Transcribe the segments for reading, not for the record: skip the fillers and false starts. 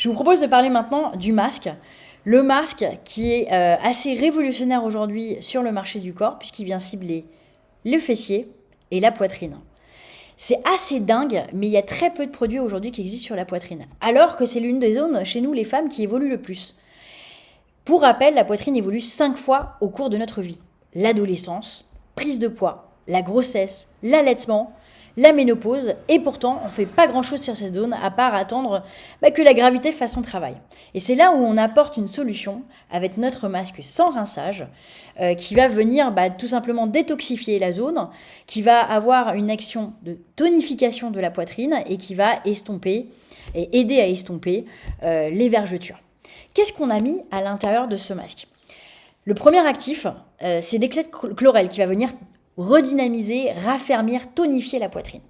Je vous propose de parler maintenant du masque. Le masque qui est assez révolutionnaire aujourd'hui sur le marché du corps puisqu'il vient cibler le fessier et la poitrine. C'est assez dingue, mais il y a très peu de produits aujourd'hui qui existent sur la poitrine. Alors que c'est l'une des zones chez nous, les femmes, qui évolue le plus. Pour rappel, la poitrine évolue 5 fois au cours de notre vie. L'adolescence, prise de poids, la grossesse, l'allaitement, la ménopause, et pourtant on ne fait pas grand chose sur ces zones à part attendre que la gravité fasse son travail. Et c'est là où on apporte une solution avec notre masque sans rinçage qui va venir tout simplement détoxifier la zone, qui va avoir une action de tonification de la poitrine et qui va estomper et aider à estomper les vergetures. Qu'est-ce qu'on a mis à l'intérieur de ce masque ? Le premier actif, c'est l'excès de chlorelle qui va venir redynamiser, raffermir, tonifier la poitrine.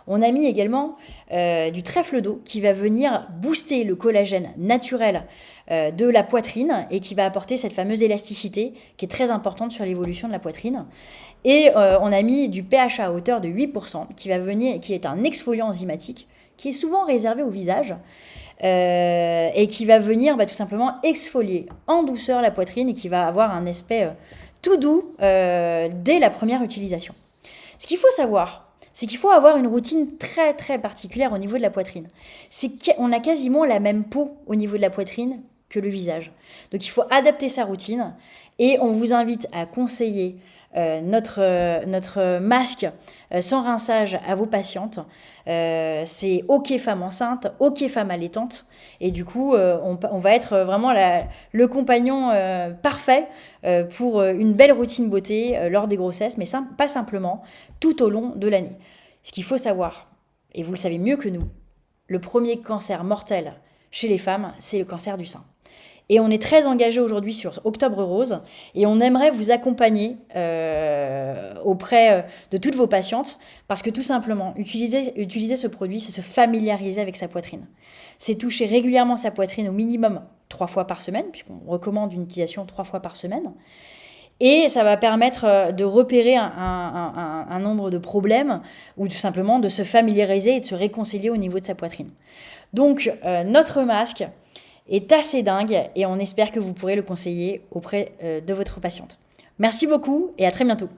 On a mis également du trèfle d'eau qui va venir booster le collagène naturel de la poitrine et qui va apporter cette fameuse élasticité qui est très importante sur l'évolution de la poitrine. Et on a mis du PHA à hauteur de 8% qui est un exfoliant enzymatique qui est souvent réservé au visage et qui va venir tout simplement exfolier en douceur la poitrine et qui va avoir un aspect tout doux dès la première utilisation. Ce qu'il faut savoir, c'est qu'il faut avoir une routine très très particulière au niveau de la poitrine. C'est qu'on a quasiment la même peau au niveau de la poitrine que le visage. Donc il faut adapter sa routine et on vous invite à conseiller notre masque sans rinçage à vos patientes. C'est OK femme enceinte, OK femme allaitante. Et du coup, on va être vraiment le compagnon parfait pour une belle routine beauté lors des grossesses, mais pas simplement, tout au long de l'année. Ce qu'il faut savoir, et vous le savez mieux que nous, le premier cancer mortel chez les femmes, c'est le cancer du sein. Et on est très engagé aujourd'hui sur Octobre Rose et on aimerait vous accompagner auprès de toutes vos patientes parce que tout simplement, utiliser ce produit, c'est se familiariser avec sa poitrine. C'est toucher régulièrement sa poitrine au minimum 3 fois par semaine, puisqu'on recommande une utilisation 3 fois par semaine. Et ça va permettre de repérer un nombre de problèmes ou tout simplement de se familiariser et de se réconcilier au niveau de sa poitrine. Donc, notre masque est assez dingue et on espère que vous pourrez le conseiller auprès de votre patiente. Merci beaucoup et à très bientôt.